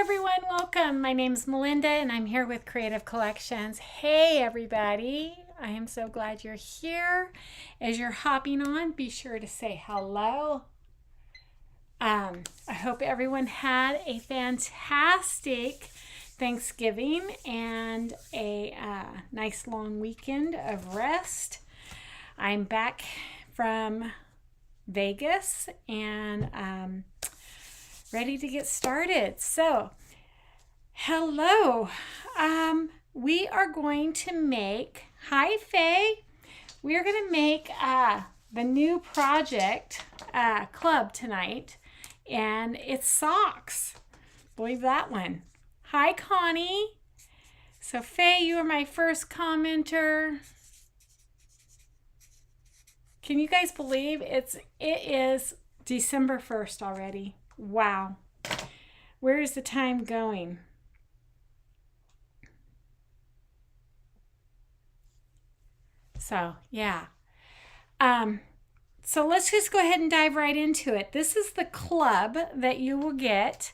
everyone, welcome. My name's Melinda and I'm here with Creative Collections. Hey everybody, I am so glad you're here. As you're hopping on, be sure to say hello. I hope everyone had a fantastic Thanksgiving and a nice long weekend of rest. I'm back from Vegas and ready to get started. So, hello. We are going to make, hi Faye, we are going to make the new project club tonight, and it's socks. Believe that one. Hi Connie. So Faye, you are my first commenter. Can you guys believe it is December 1st already? Wow. Where is the time going? So, yeah. So let's just go ahead and dive right into it. This is the club that you will get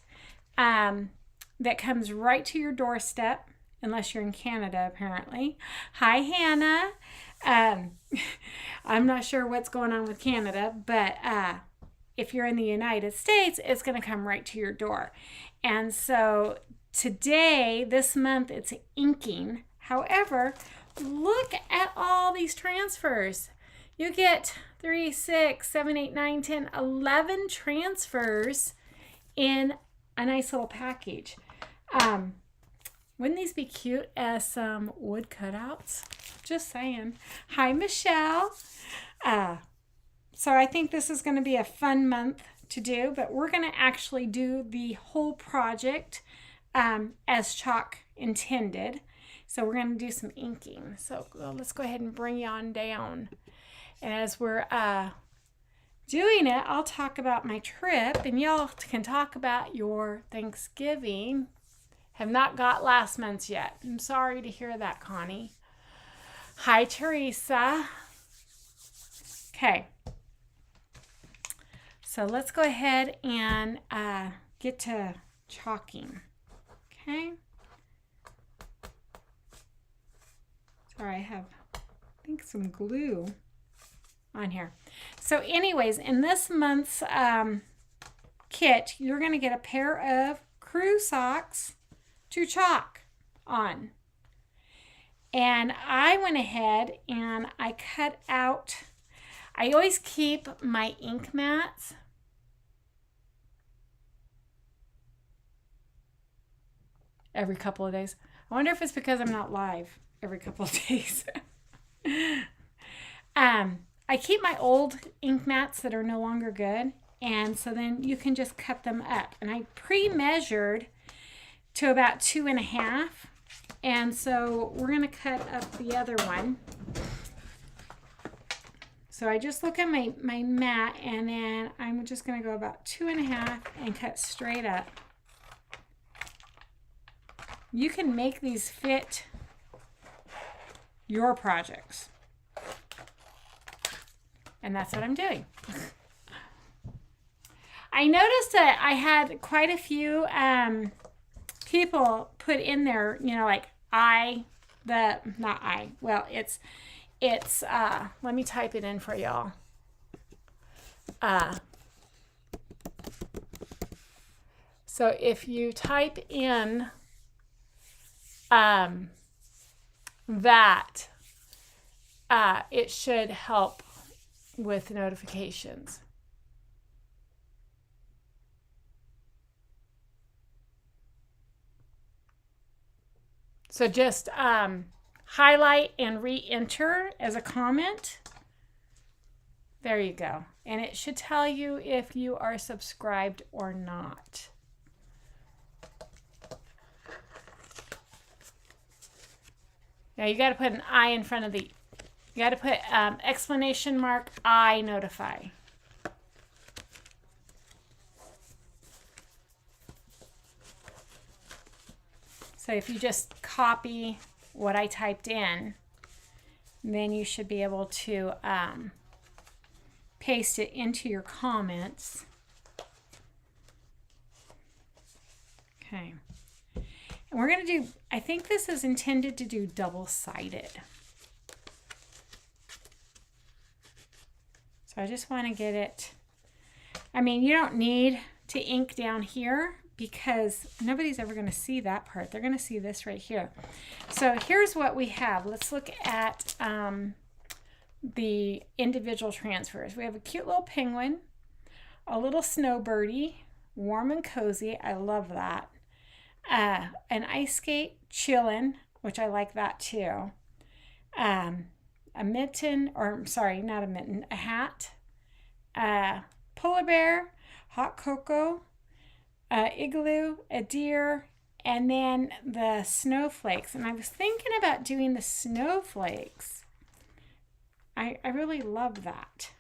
that comes right to your doorstep, unless you're in Canada, apparently. Hi, Hannah. I'm not sure what's going on with Canada, but if you're in the United States, it's going to come right to your door. And so today, this month, it's inking. However, look at all these transfers. You get 3, 6, 7, 8, 9, 10, 11 transfers in a nice little package. Wouldn't these be cute as some wood cutouts? Just saying. Hi, Michelle. So I think this is going to be a fun month to do, but we're going to actually do the whole project as Chalk intended. So we're going to do some inking. So let's go ahead and bring you on down. And as we're doing it, I'll talk about my trip, and y'all can talk about your Thanksgiving. Have not got last month's yet. I'm sorry to hear that, Connie. Hi, Teresa. Okay. So let's go ahead and get to chalking. Okay. Sorry, I have, I think, some glue on here. So anyways, in this month's kit, you're going to get a pair of crew socks to chalk on. And I went ahead and I cut out, I always keep my ink mats every couple of days. I wonder if it's because I'm not live every couple of days. I keep my old ink mats that are no longer good, and so then you can just cut them up. And I pre-measured to about 2.5, and so we're going to cut up the other one. So I just look at my mat, and then I'm just going to go about 2.5 and cut straight up. You can make these fit your projects. And that's what I'm doing. I noticed that I had quite a few people put in there, you know, like it's let me type it in for y'all. So if you type in that, it should help with notifications. So just highlight and re-enter as a comment. There you go. And it should tell you if you are subscribed or not. Now you got to put an I in front of the, you got to put exclamation mark I notify. So if you just copy what I typed in, then you should be able to paste it into your comments. Okay. And we're going to do, I think this is intended to do double-sided. So I just want to get it. I mean, you don't need to ink down here because nobody's ever going to see that part. They're going to see this right here. So here's what we have. Let's look at the individual transfers. We have a cute little penguin, a little snow birdie, warm and cozy. I love that. An ice skate, chillin', which I like that too. A mitten, or sorry, not a mitten, a hat, polar bear, hot cocoa, igloo, a deer, and then the snowflakes. And I was thinking about doing the snowflakes. I really love that.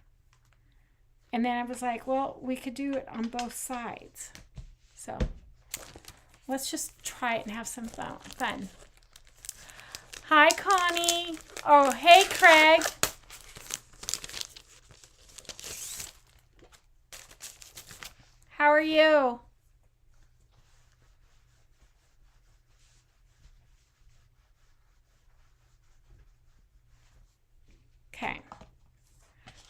And then I was like, well, we could do it on both sides. So let's just try it and have some fun. Hi, Connie. Oh, hey, Craig. How are you? Okay.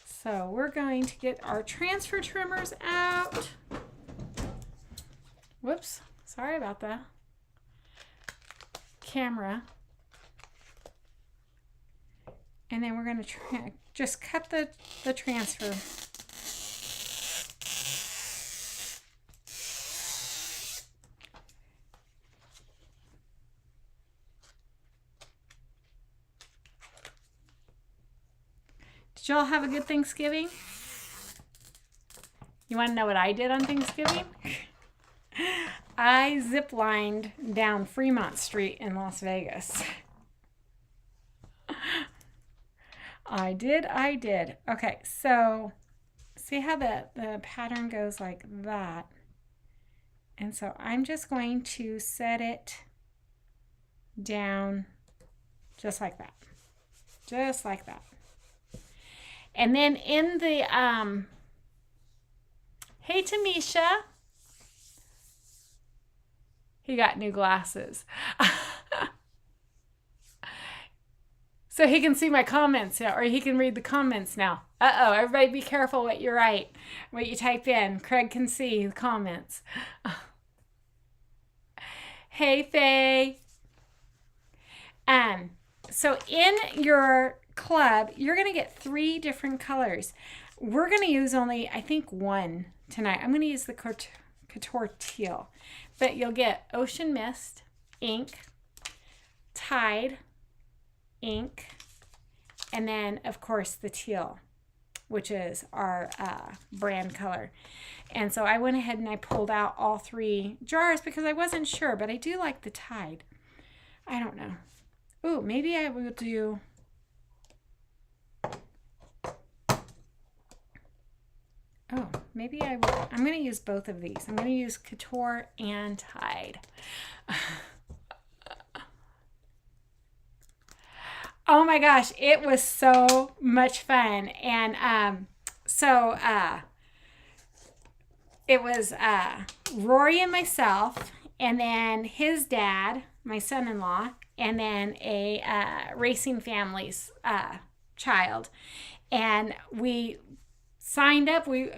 So we're going to get our transfer trimmers out. Whoops. Sorry about the camera. And then we're going to just cut the transfer. Did y'all have a good Thanksgiving? You want to know what I did on Thanksgiving? I zip-lined down Fremont Street in Las Vegas. I did. Okay, so see how the pattern goes like that? And so I'm just going to set it down just like that. Just like that. And then in the, hey Tamisha. He got new glasses. So he can see my comments now, or he can read the comments now. Uh-oh, everybody be careful what you write, what you type in. Craig can see the comments. Hey, Faye. So in your club, you're going to get 3 different colors. We're going to use only, I think, 1 tonight. I'm going to use the Couture Teal. But you'll get Ocean Mist, ink, Tide, ink, and then, of course, the teal, which is our brand color. And so I went ahead and I pulled out all 3 jars because I wasn't sure, but I do like the Tide. I don't know. Ooh, maybe I will do... Oh, maybe I will. I'm going to use both of these. I'm going to use Couture and Tide. Oh my gosh, it was so much fun. And it was Rory and myself, and then his dad, my son-in-law, and then a Racing Family's child. And we signed up. We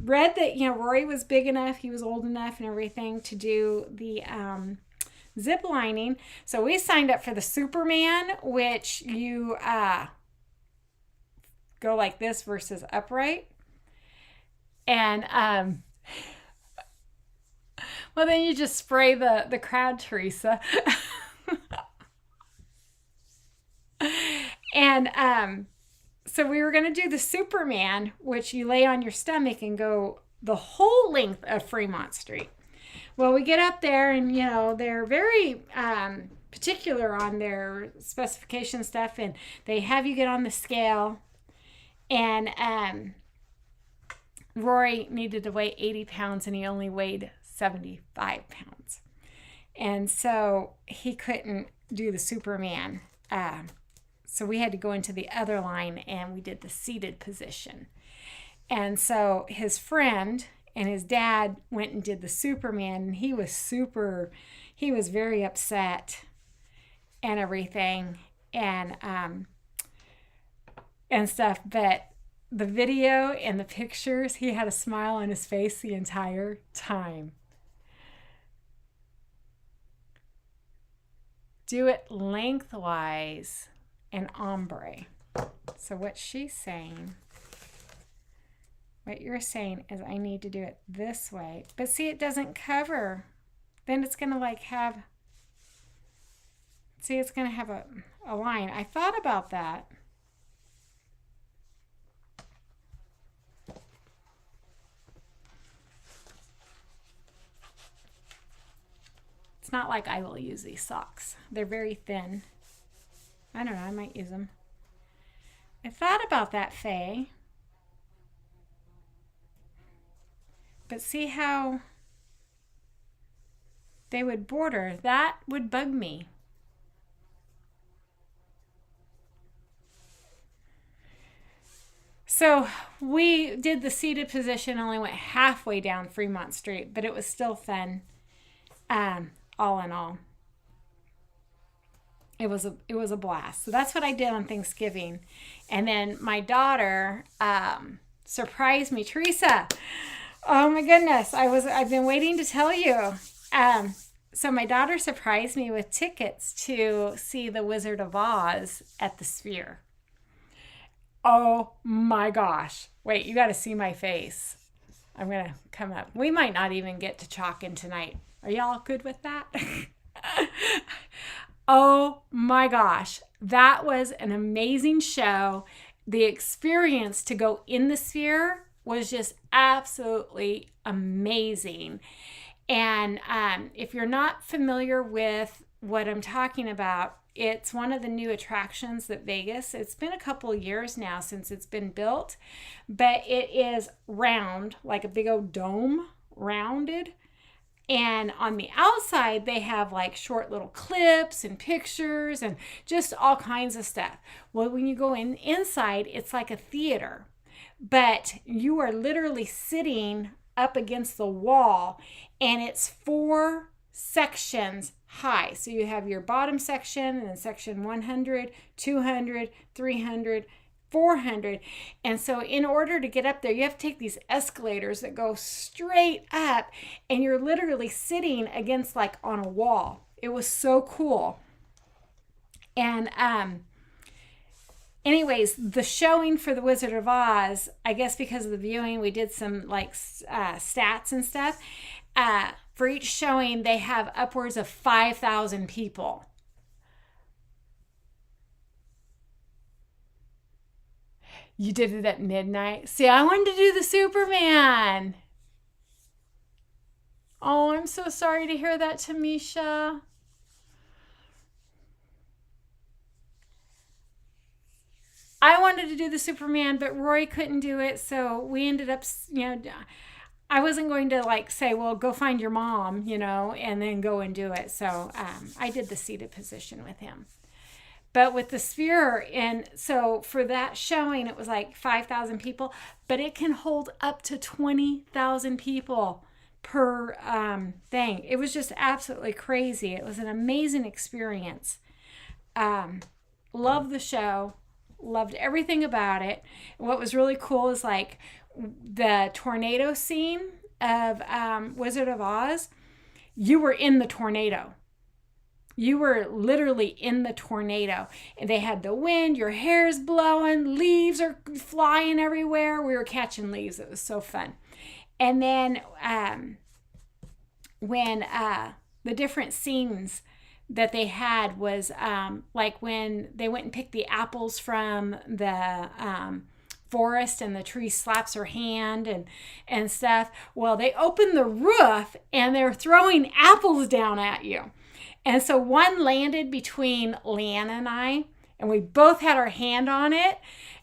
read that, Rory was big enough, he was old enough and everything to do the zip lining. So we signed up for the Superman, which you go like this versus upright. And well, then you just spray the crowd, Teresa. And so we were going to do the Superman, which you lay on your stomach and go the whole length of Fremont Street. Well, we get up there and, they're very particular on their specification stuff, and they have you get on the scale. And Rory needed to weigh 80 pounds, and he only weighed 75 pounds. And so he couldn't do the Superman. So we had to go into the other line, and we did the seated position. And so his friend And his dad went and did the Superman, and he was very upset and everything, and stuff. But the video and the pictures, he had a smile on his face the entire time. Do it lengthwise and ombre. So what she's saying, what you're saying is I need to do it this way. But see, it doesn't cover. Then it's going to like have, see, it's going to have a line. I thought about that. It's not like I will use these socks. They're very thin. I don't know, I might use them. I thought about that, Faye. But see how they would border? That would bug me. So we did the seated position, only went halfway down Fremont Street, but it was still fun. All in all, it was a blast. So that's what I did on Thanksgiving. And then my daughter surprised me. Teresa, oh my goodness, I've been waiting to tell you. So my daughter surprised me with tickets to see The Wizard of Oz at the Sphere. Oh my gosh. Wait, you got to see my face. I'm going to come up. We might not even get to Chalkin tonight. Are y'all good with that? Oh my gosh. That was an amazing show. The experience to go in the Sphere was just absolutely amazing. And if you're not familiar with what I'm talking about, it's one of the new attractions that Vegas, it's been a couple of years now since it's been built, but it is round, like a big old dome, rounded. And on the outside, they have like short little clips and pictures and just all kinds of stuff. Well, when you go inside, it's like a theater, but you are literally sitting up against the wall, and it's 4 sections high. So you have your bottom section, and then section 100, 200, 300, 400. And so in order to get up there, you have to take these escalators that go straight up, and you're literally sitting against like on a wall. It was so cool. And anyways, the showing for The Wizard of Oz, I guess because of the viewing, we did some like stats and stuff. For each showing, they have upwards of 5,000 people. You did it at midnight. See, I wanted to do the Superman. Oh, I'm so sorry to hear that, Tamisha. I wanted to do the Superman, but Roy couldn't do it, so we ended up, I wasn't going to like say, well, go find your mom, and then go and do it. So I did the seated position with him. But with the Sphere, and so for that showing, it was like 5,000 people, but it can hold up to 20,000 people per thing. It was just absolutely crazy. It was an amazing experience. Loved the show. Loved everything about it. What was really cool is like the tornado scene of Wizard of Oz. You were in the tornado. You were literally in the tornado, and they had the wind, your hair's blowing, leaves are flying everywhere. We were catching leaves. It was so fun. And then when the different scenes that they had was like when they went and picked the apples from the forest, and the tree slaps her hand and stuff. Well, they opened the roof, and they're throwing apples down at you. And so one landed between Leanna and I, and we both had our hand on it,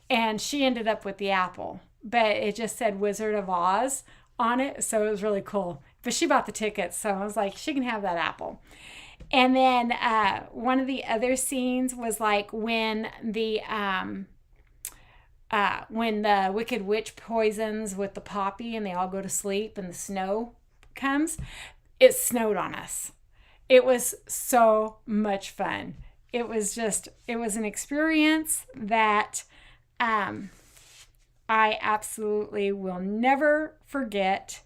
and she ended up with the apple. But it just said Wizard of Oz on it, so it was really cool. But she bought the tickets, so I was like, she can have that apple. And then one of the other scenes was like when the when the Wicked Witch poisons with the poppy and they all go to sleep and the snow comes, it snowed on us. It was so much fun. It was an experience that I absolutely will never forget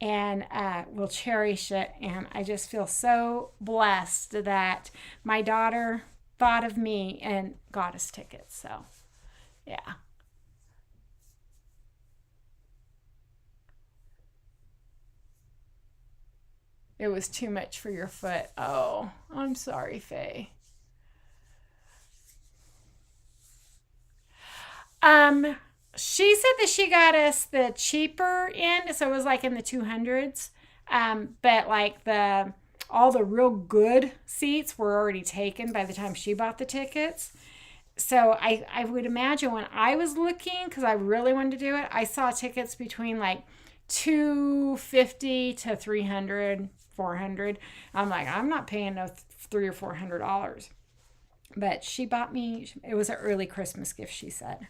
and will cherish it. And I just feel so blessed that my daughter thought of me and got us tickets. So, yeah. It was too much for your foot. Oh, I'm sorry, Faye. Um, she said that she got us the cheaper end, so it was like in the 200s. But like the all the real good seats were already taken by the time she bought the tickets. So I would imagine when I was looking, because I really wanted to do it, I saw tickets between like 250 to 300, 400. I'm like, I'm not paying no $300 or $400. But she bought me, it was an early Christmas gift, she said.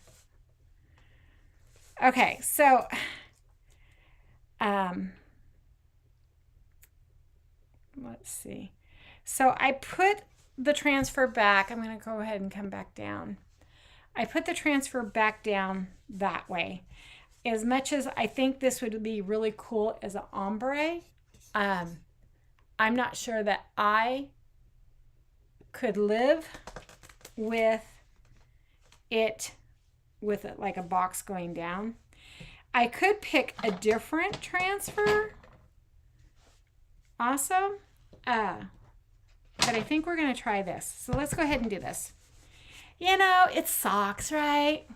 Okay, so um, let's see. So I put the transfer back. I'm going to go ahead and come back down. I put the transfer back down that way. As much as I think this would be really cool as an ombre, um, I'm not sure that I could live with it with it like a box going down. I could pick a different transfer also, but I think we're going to try this. So let's go ahead and do this. You know, it's socks, right?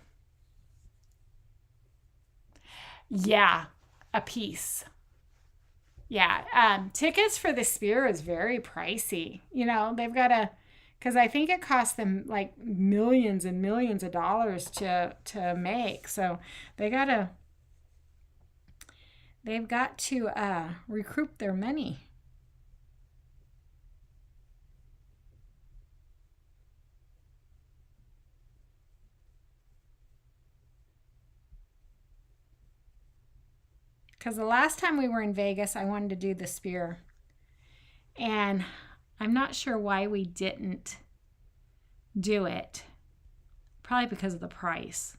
Yeah, a piece. Yeah, tickets for the Spear is very pricey. You know, they've got to, because I think it costs them like millions and millions of dollars to make. So they gotta, they've got to recoup their money. Because the last time we were in Vegas, I wanted to do the Spear. And I'm not sure why we didn't do it. Probably because of the price.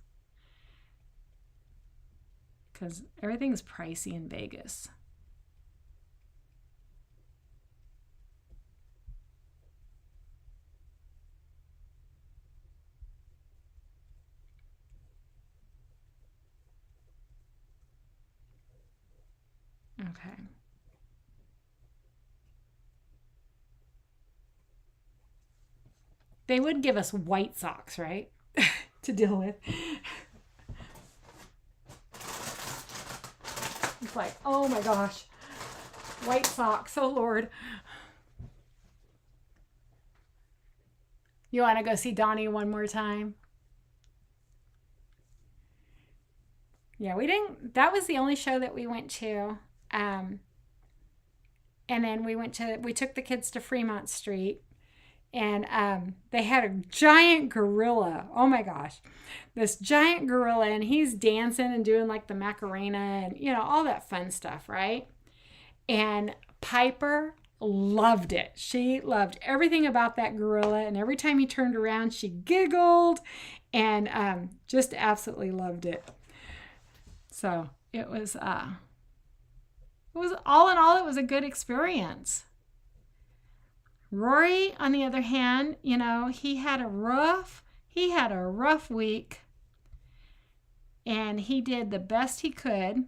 Because everything's pricey in Vegas. Okay. They would give us white socks, right? To deal with. It's like, oh my gosh. White socks, oh Lord. You want to go see Donnie one more time? Yeah, we didn't. That was the only show that we went to. Um, and then we took the kids to Fremont Street, and they had a giant gorilla. Oh my gosh, this giant gorilla, and he's dancing and doing like the Macarena and all that fun stuff, right? And Piper loved it. She loved everything about that gorilla, and every time he turned around, she giggled, and just absolutely loved it. So it was all in all, it was a good experience. Rory, on the other hand, he had a rough week, and he did the best he could,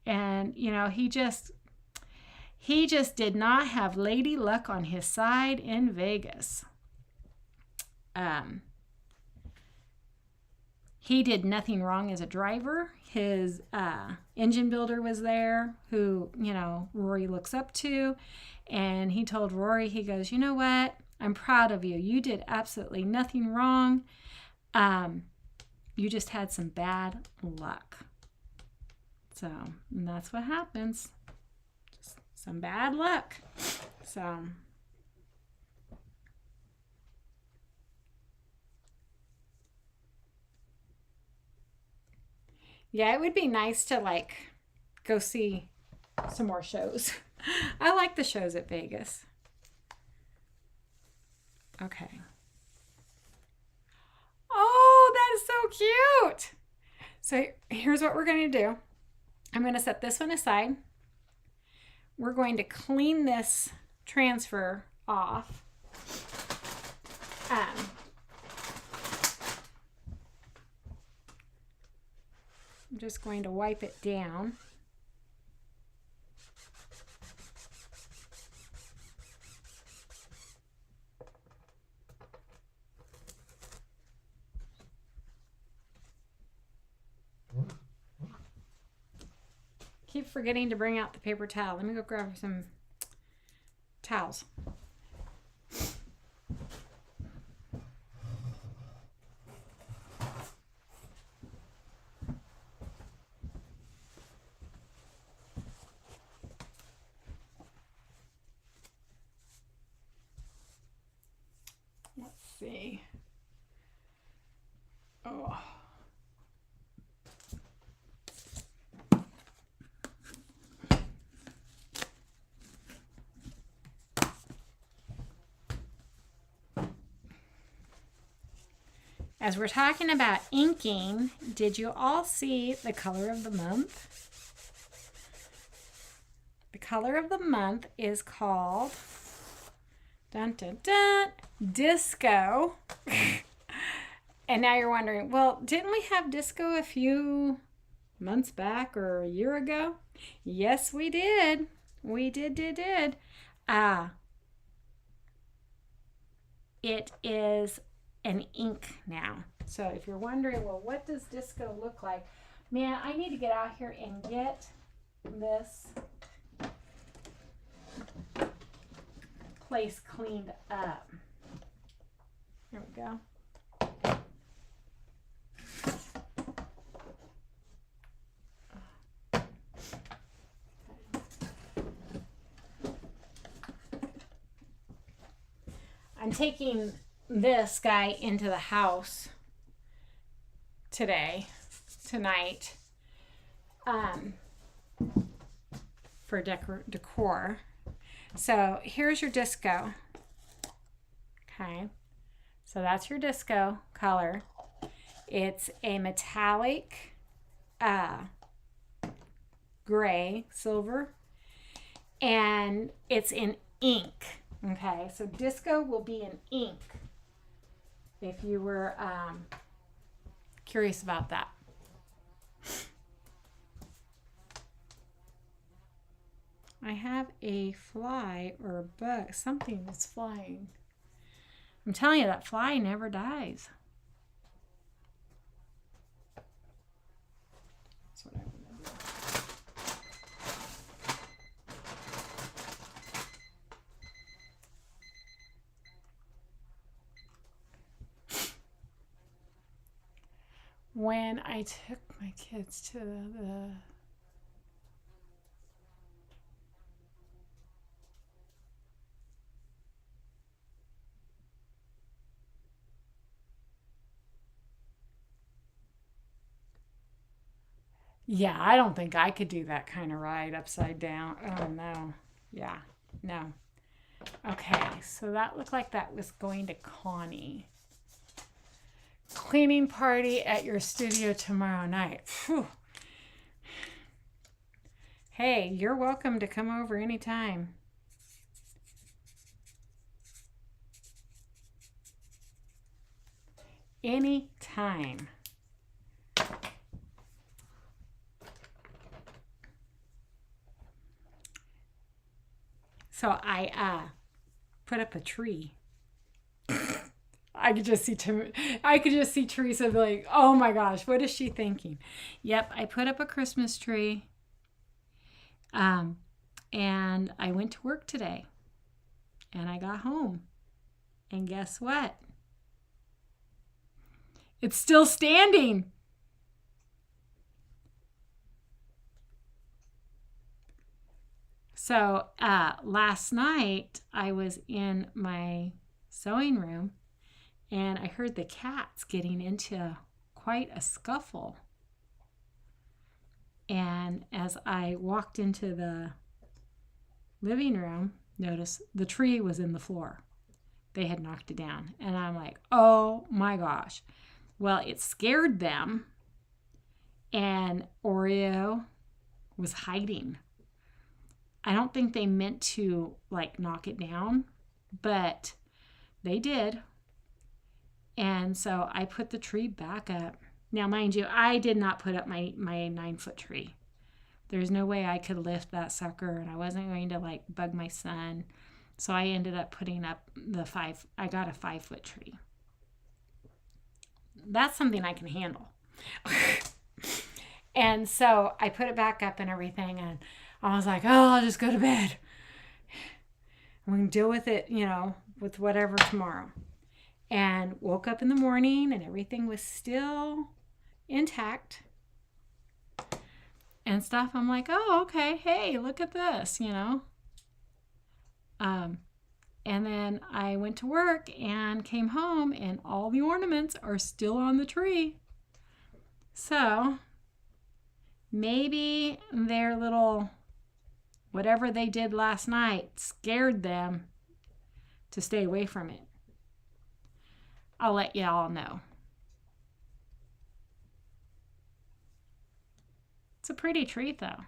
and he just did not have lady luck on his side in Vegas. Um, he did nothing wrong as a driver. His engine builder was there, who Rory looks up to. And he told Rory, he goes, you know what? I'm proud of you. You did absolutely nothing wrong. You just had some bad luck. So that's what happens. Just some bad luck. So Yeah, it would be nice to like go see some more shows. I like the shows at Vegas. Okay. Oh, that is so cute. So here's what we're going to do. I'm going to set this one aside. We're going to clean this transfer off. Um, I'm just going to wipe it down. Keep forgetting to bring out the paper towel. Let me go grab some towels. Let's see. Oh. As we're talking about inking, did you all see the color of the month? The color of the month is called dun, dun, dun, disco. And now you're wondering, well, didn't we have disco a few months back or a year ago? Yes, we did. We did. It is an ink now. So if you're wondering, well, what does disco look like? Man, I need to get out here and get this place cleaned up. There we go. I'm taking this guy into the house tonight, for decor. So here's your disco. Okay, so that's your disco color. It's a metallic gray, silver, and it's in ink. Okay, so disco will be in ink if you were curious about that. I have a fly or a bug, something that's flying. I'm telling you, that fly never dies. That's what I'm going to do. When I took my kids to the yeah, I don't think I could do that kind of ride upside down. Oh, no. Yeah, no. Okay, so that looked like that was going to Connie. Cleaning party at your studio tomorrow night. Phew. Hey, you're welcome to come over anytime. Anytime. So I put up a tree. I could just see Teresa be like, "Oh my gosh, what is she thinking?" Yep, I put up a Christmas tree. And I went to work today. And I got home. And guess what? It's still standing. So last night I was in my sewing room and I heard the cats getting into quite a scuffle. And as I walked into the living room, notice the tree was in the floor. They had knocked it down. And I'm like, oh my gosh. Well, it scared them. And Oreo was hiding. I don't think they meant to like knock it down, but they did. And so I put the tree back up. Now, mind you, I did not put up my 9-foot tree. There's no way I could lift that sucker, and I wasn't going to like bug my son. So I ended up putting up I got a 5-foot tree. That's something I can handle. And so I put it back up and everything, and I was like, oh, I'll just go to bed. We can deal with it, with whatever tomorrow. And woke up in the morning and everything was still intact and stuff. I'm like, oh, okay. Hey, look at this, And then I went to work and came home and all the ornaments are still on the tree. So maybe their little whatever they did last night scared them to stay away from it. I'll let you all know. It's a pretty tree though.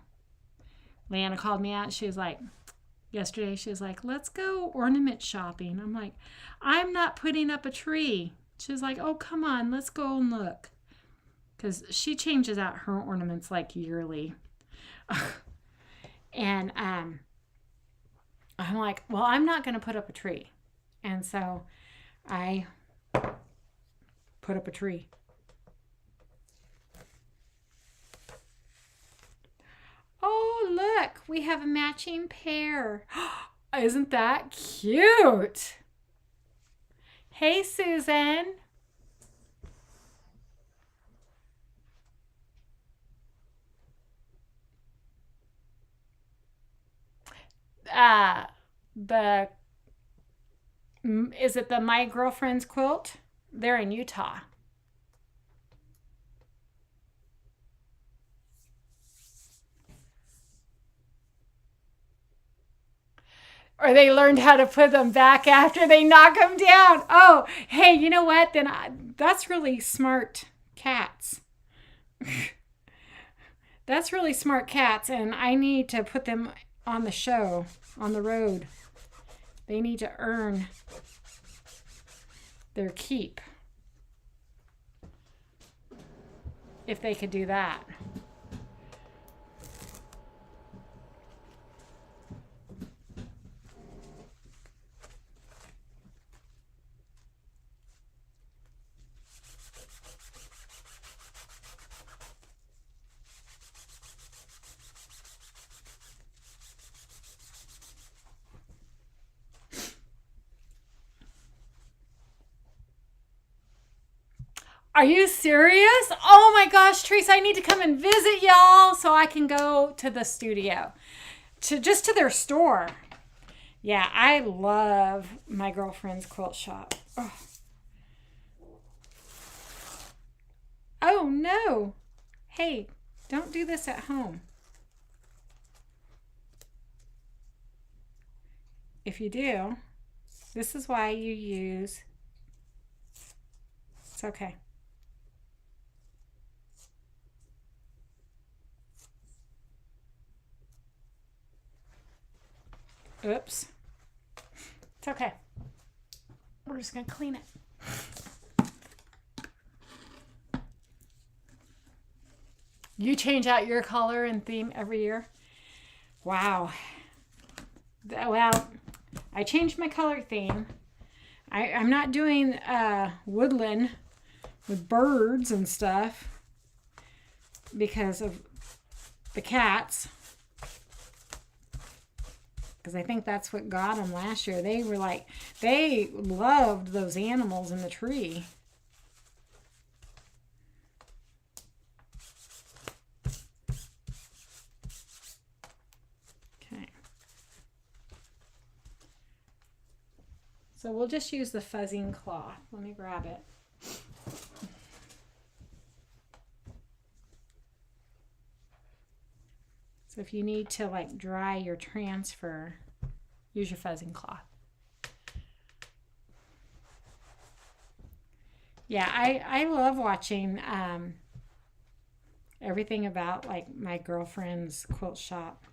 Leanna called me out. She was like, yesterday, she was like, let's go ornament shopping. I'm like, I'm not putting up a tree. She was like, oh, come on, let's go and look. Because she changes out her ornaments like yearly. And I'm like, well, I'm not going to put up a tree. And so I put up a tree. Oh, look, we have a matching pair. Isn't that cute? Hey, Susan. Is it the My Girlfriend's Quilt? They're in Utah. Or they learned how to put them back after they knock them down. Oh, hey, you know what? That's really smart cats. That's really smart cats, and I need to put them on the show, on the road. They need to earn their keep. If they could do that. Are you serious? Oh my gosh, Teresa, I need to come and visit y'all so I can go to the studio. To their store. Yeah, I love My Girlfriend's Quilt Shop. Oh no. Hey, don't do this at home. If you do, this is why you use... It's okay. Oops. It's okay. We're just going to clean it. You change out your color and theme every year? Wow. Well, I changed my color theme. I'm not doing woodland with birds and stuff because of the cats. Because I think that's what got them last year. They were like, they loved those animals in the tree. Okay. So we'll just use the fuzzing cloth. Let me grab it. So if you need to like dry your transfer, use your fuzzing cloth. Yeah, I love watching everything about like my girlfriend's quilt shop.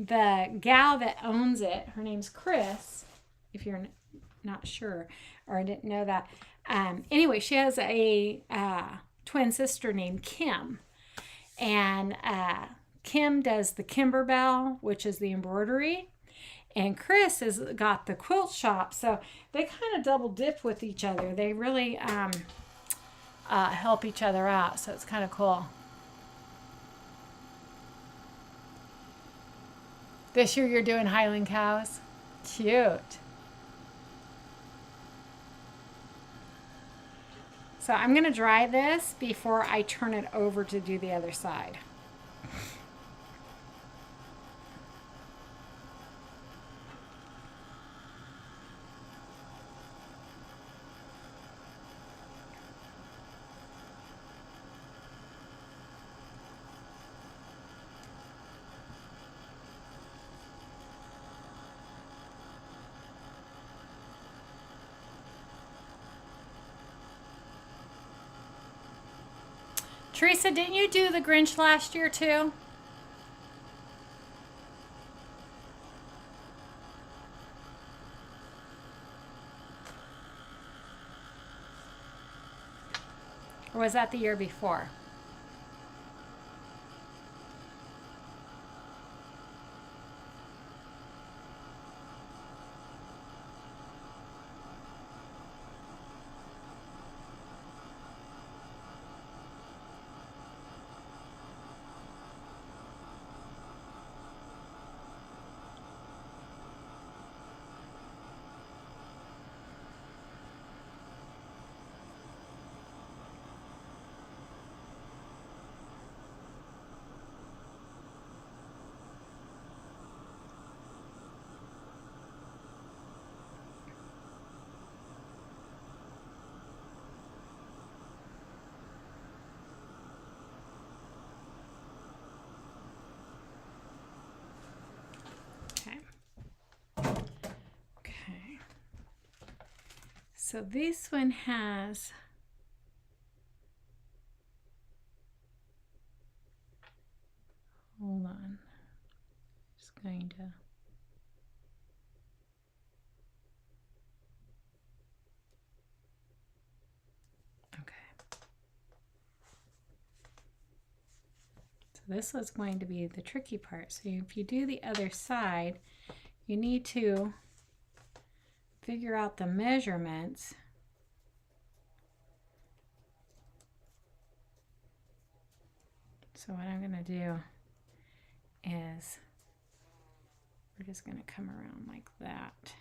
The gal that owns it, her name's Chris, if you're not sure or didn't know that. Anyway, she has a twin sister named Kim. And Kim does the Kimberbell, which is the embroidery. And Chris has got the quilt shop. So they kind of double dip with each other. They really help each other out. So it's kind of cool. This year you're doing Highland cows? Cute. So I'm going to dry this before I turn it over to do the other side. Teresa, didn't you do the Grinch last year too? Or was that the year before? Okay. So this one has hold on. Just going to this was going to be the tricky part. So if you do the other side, you need to figure out the measurements. So what I'm going to do is we're just going to come around like that.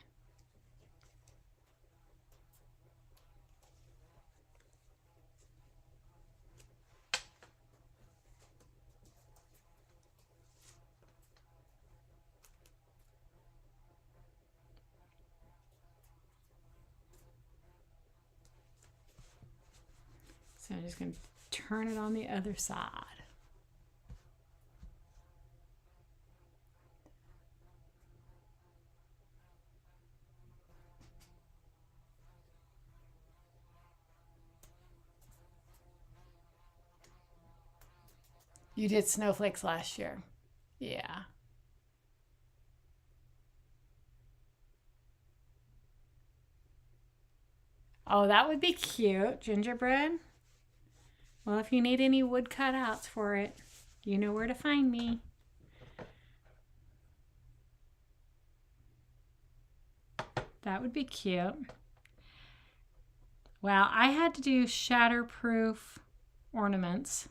So I'm just going to turn it on the other side. You did snowflakes last year. Yeah. Oh, that would be cute. Gingerbread. Well, if you need any wood cutouts for it, you know where to find me. That would be cute. Well, I had to do shatterproof ornaments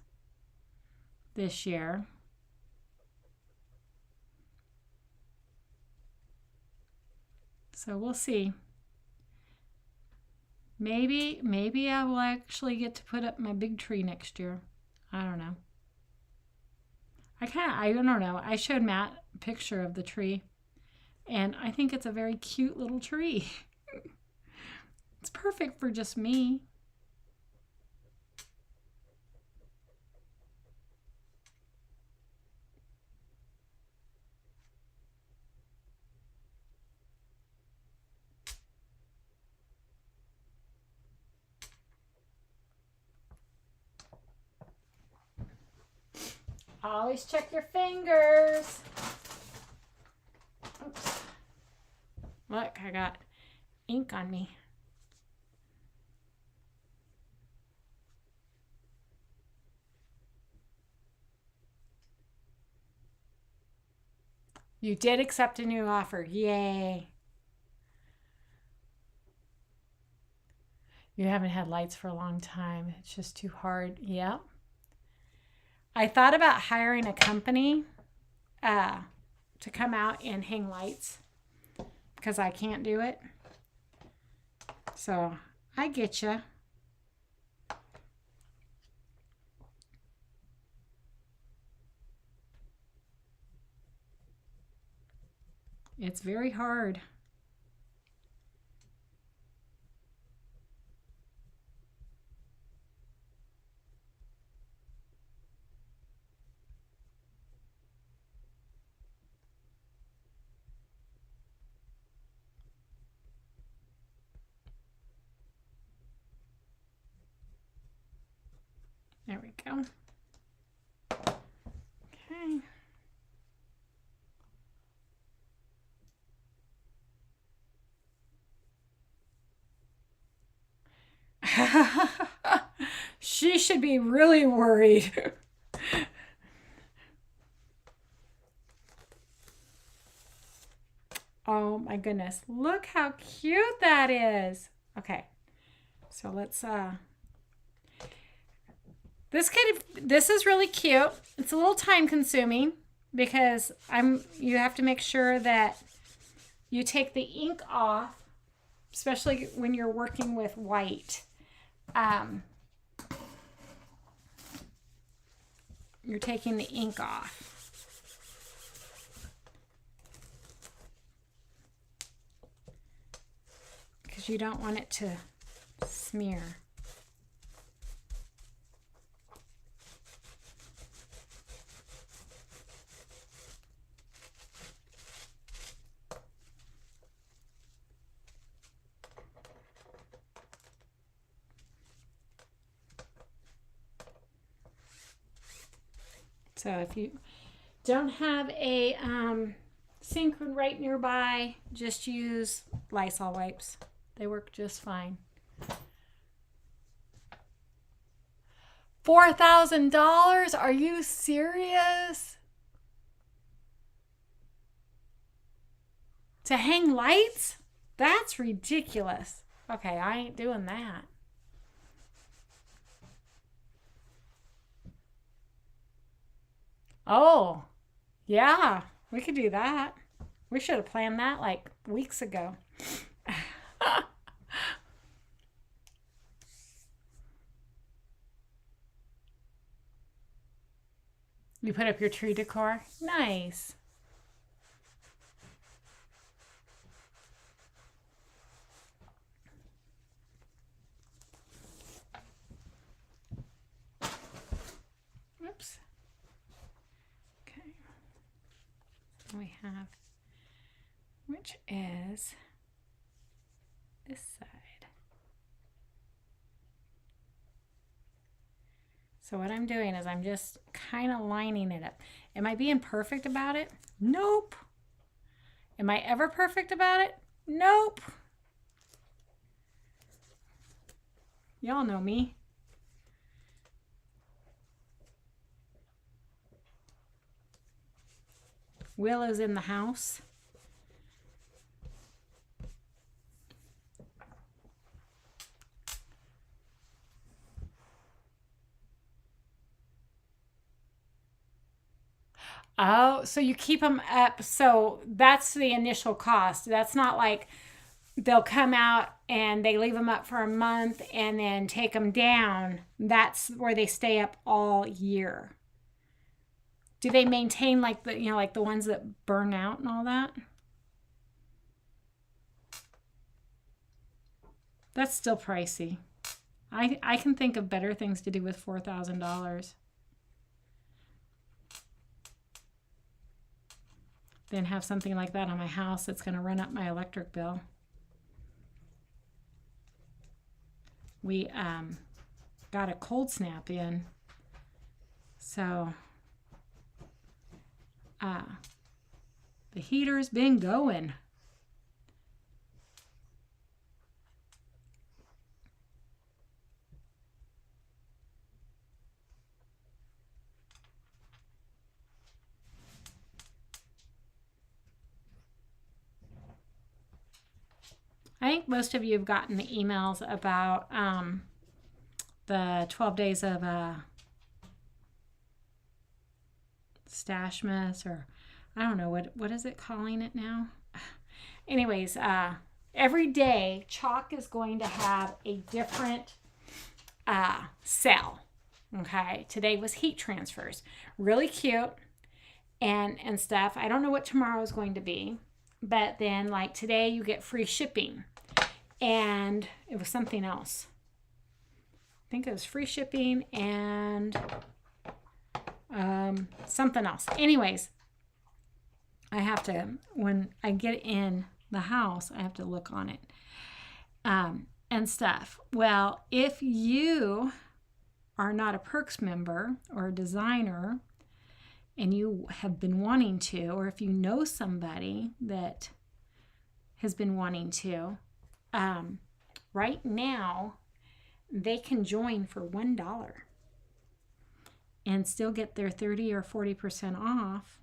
this year. So we'll see. Maybe I will actually get to put up my big tree next year. I don't know. I don't know. I showed Matt a picture of the tree, and I think it's a very cute little tree. It's perfect for just me. Always check your fingers. Oops. Look, I got ink on me. You did accept a new offer. Yay. You haven't had lights for a long time. It's just too hard. Yep. I thought about hiring a company to come out and hang lights because I can't do it. So I get you. It's very hard. There we go. Okay. She should be really worried. Oh my goodness. Look how cute that is. Okay. So let's this is really cute. It's a little time consuming because you have to make sure that you take the ink off, especially when you're working with white. You're taking the ink off. Because you don't want it to smear. So if you don't have a sink right nearby, just use Lysol wipes. They work just fine. $4,000? Are you serious? To hang lights? That's ridiculous. Okay, I ain't doing that. Oh, yeah, we could do that. We should have planned that like weeks ago. You put up your tree decor? Nice. Oops. Okay. We have, which is this side. So what I'm doing is I'm just kind of lining it up. Am I being perfect about it? Nope. Am I ever perfect about it? Nope. Y'all know me. Will is in the house. Oh, so you keep them up. So that's the initial cost. That's not like they'll come out and they leave them up for a month and then take them down. That's where they stay up all year. Do they maintain like like the ones that burn out and all that? That's still pricey. I can think of better things to do with $4,000 than have something like that on my house that's going to run up my electric bill. We got a cold snap in, so The heater's been going. I think most of you have gotten the emails about the 12 days of Stashmas, or I don't know, what is it calling it now? Anyways, every day Chalk is going to have a different sale. Okay, today was heat transfers. Really cute and stuff. I don't know what tomorrow is going to be. But then, like today, you get free shipping. And it was something else. I think it was free shipping and something else. Anyways, I have to, when I get in the house, I have to look on it and stuff. Well, if you are not a Perks member or a designer, and you have been wanting to, or if you know somebody that has been wanting to, right now they can join for $1 and still get their 30 or 40% off.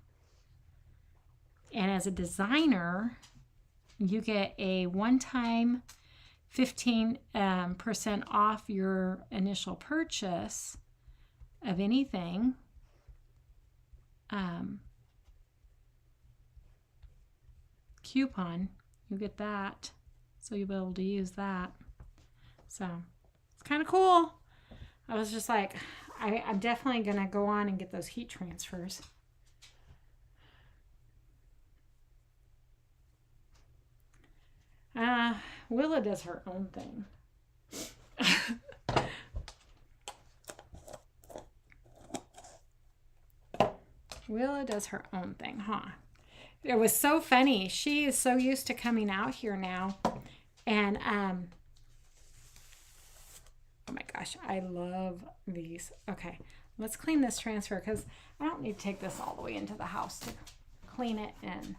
And as a designer, you get a one-time 15% off your initial purchase of anything. Coupon, you get that, so you'll be able to use that. So it's kind of cool. I was just like, I'm definitely gonna go on and get those heat transfers. Willa does her own thing. Willa does her own thing, huh? It was so funny. She is so used to coming out here now. And, oh my gosh, I love these. Okay, let's clean this transfer because I don't need to take this all the way into the house to clean it. And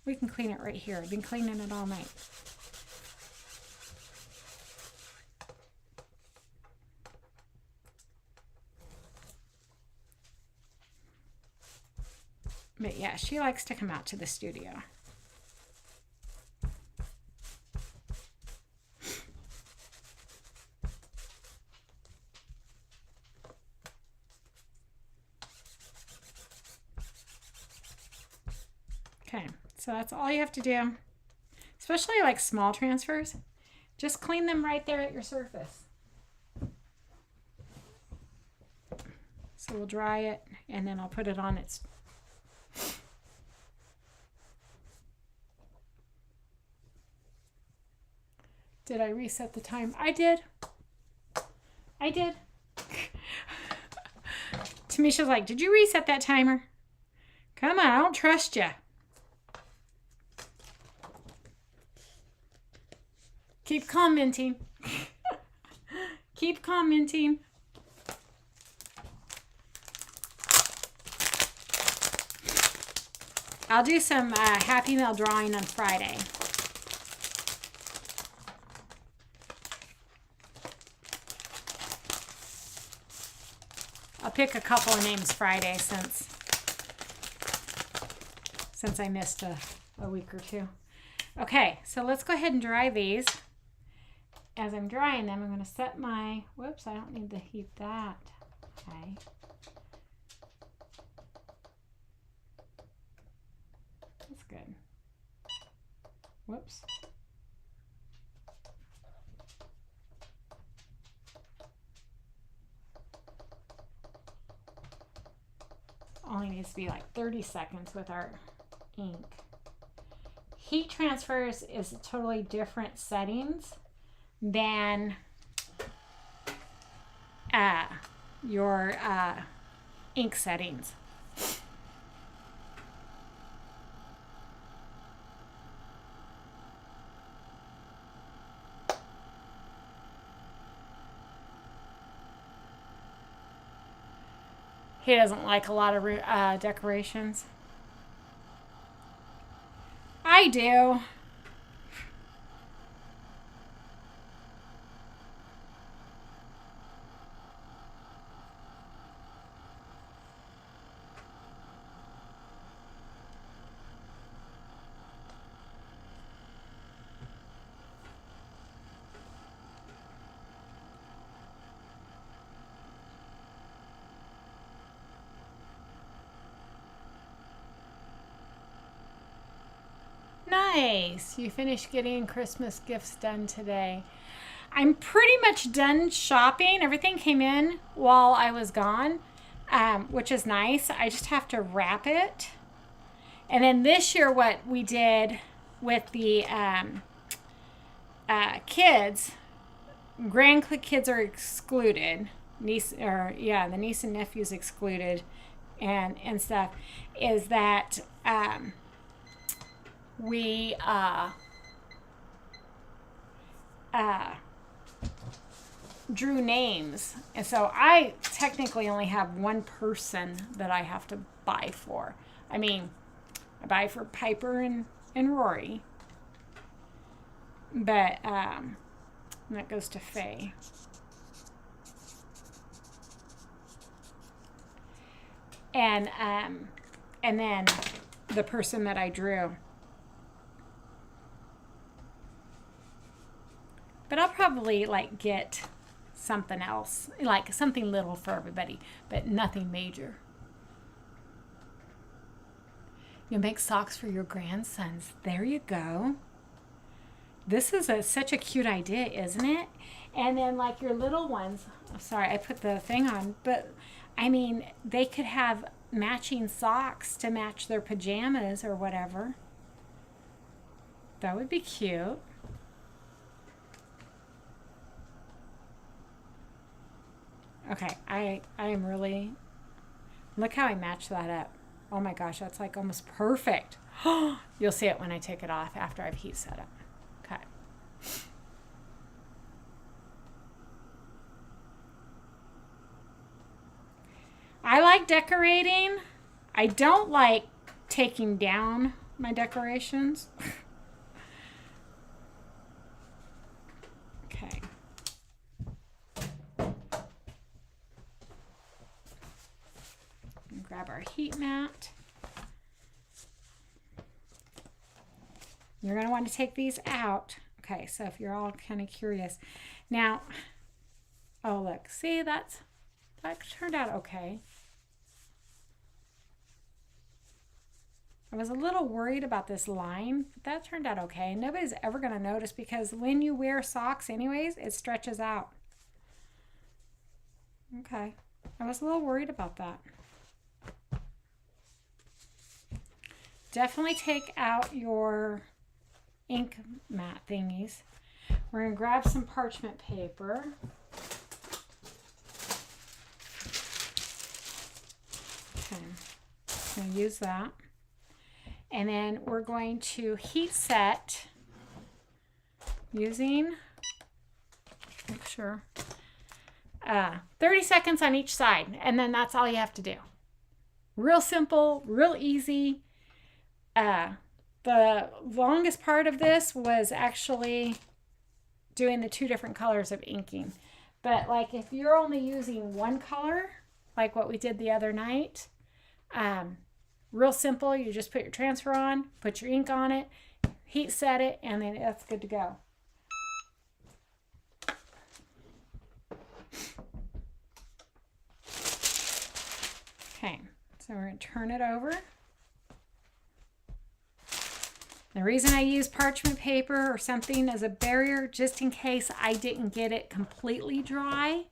we can clean it right here. I've been cleaning it all night. But yeah, she likes to come out to the studio. Okay, so that's all you have to do. Especially like small transfers. Just clean them right there at your surface. So we'll dry it and then I'll put it on its... Did I reset the time? I did. Tamisha's like, did you reset that timer? Come on, I don't trust you. Keep commenting. Keep commenting. I'll do some Happy Mail drawing on Friday. I'll pick a couple of names Friday since I missed a week or two. Okay, so let's go ahead and dry these. As I'm drying them, I'm going to set my... Whoops, I don't need to heat that. Okay. That's good. Whoops. Only needs to be like 30 seconds with our ink. Heat transfers is totally different settings than your ink settings. He doesn't like a lot of decorations. I do. Nice. You finished getting Christmas gifts done today. I'm pretty much done shopping. Everything came in while I was gone, which is nice. I just have to wrap it. And then this year, what we did with the kids, grandkids are excluded. The niece and nephews excluded, and stuff. Is that we drew names, and so I technically only have one person that I have to buy for. I mean, I buy for Piper and Rory, but that goes to Faye. And then the person that I drew. But I'll probably like get something else, like something little for everybody, but nothing major. You'll make socks for your grandsons. There you go. This is such a cute idea, isn't it? And then like your little ones, sorry, I put the thing on, but I mean, they could have matching socks to match their pajamas or whatever. That would be cute. Okay, I am really, look how I matched that up. Oh my gosh, that's like almost perfect. You'll see it when I take it off after I've heat set it. Okay. I like decorating. I don't like taking down my decorations. Okay. Grab our heat mat. You're going to want to take these out. Okay, so if you're all kind of curious. Now, oh look, see that turned out okay. I was a little worried about this line, but that turned out okay. Nobody's ever going to notice because when you wear socks anyways, it stretches out. Okay, I was a little worried about that. Definitely take out your ink mat thingies. We're going to grab some parchment paper. Okay, I'm going to use that. And then we're going to heat set using, make sure, 30 seconds on each side. And then that's all you have to do. Real simple, real easy. The longest part of this was actually doing the two different colors of inking. But like if you're only using one color, like what we did the other night, real simple. You just put your transfer on, put your ink on it, heat set it, and then that's good to go. Okay, so we're going to turn it over. The reason I use parchment paper or something as a barrier, just in case I didn't get it completely dry,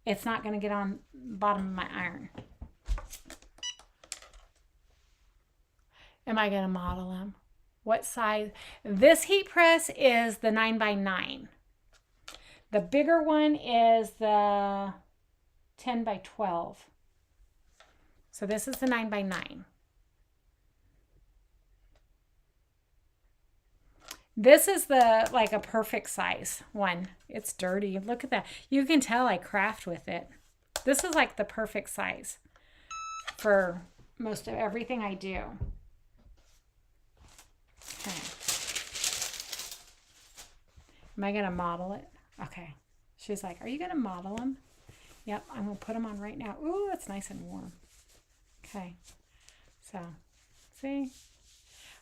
it's not going to get on the bottom of my iron. Am I going to model them? What size? This heat press is the 9x9. The bigger one is the 10x12. So this is the 9x9. This is the like a perfect size one. It's dirty. Look at that. You can tell I craft with it. This is like the perfect size for most of everything I do. Okay. Am I going to model it? Okay. She's like, are you going to model them? Yep, I'm going to put them on right now. Ooh, it's nice and warm. Okay. So, see?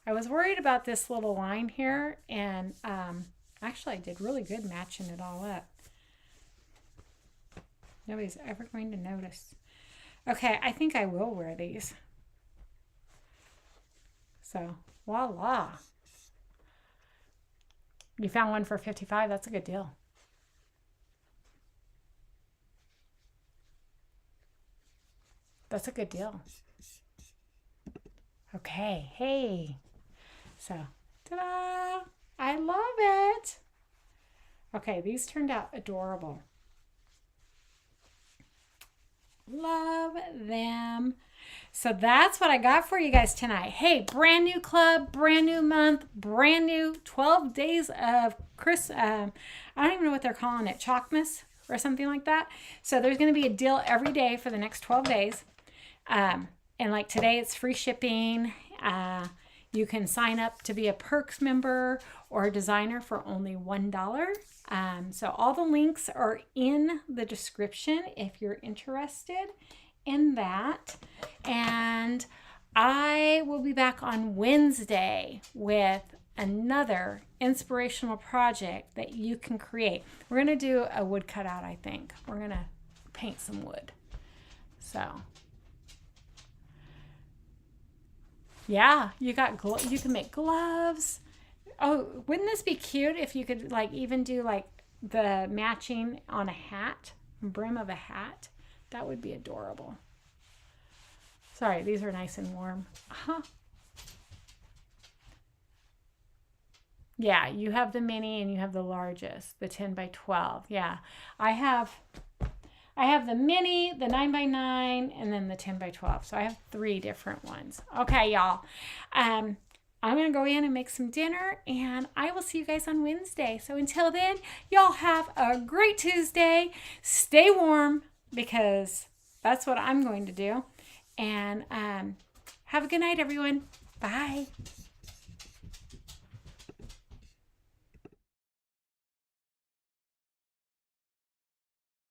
I was worried about this little line here, and actually I did really good matching it all up. Nobody's ever going to notice. Okay, I think I will wear these. So, voila. You found one for $55. That's a good deal. That's a good deal. Okay, hey. So, ta-da! I love it. Okay, these turned out adorable. Love them. So that's what I got for you guys tonight. Hey, brand new club, brand new month, brand new 12 days of I don't even know what they're calling it, Chalkmas or something like that. So there's going to be a deal every day for the next 12 days. And like today, it's free shipping. You can sign up to be a Perks member or a designer for only $1. So all the links are in the description if you're interested in that. And I will be back on Wednesday with another inspirational project that you can create. We're going to do a wood cutout, I think. We're going to paint some wood. So, yeah, you can make gloves. Oh, wouldn't this be cute if you could like even do like the matching on a hat, brim of a hat? That would be adorable. Sorry, these are nice and warm. Yeah, you have the mini and you have the largest, the 10 by 12. Yeah, I have the mini, the 9 by 9, and then the 10 by 12. So I have 3 different ones. Okay, y'all. I'm going to go in and make some dinner, and I will see you guys on Wednesday. So until then, y'all have a great Tuesday. Stay warm because that's what I'm going to do. And have a good night, everyone. Bye.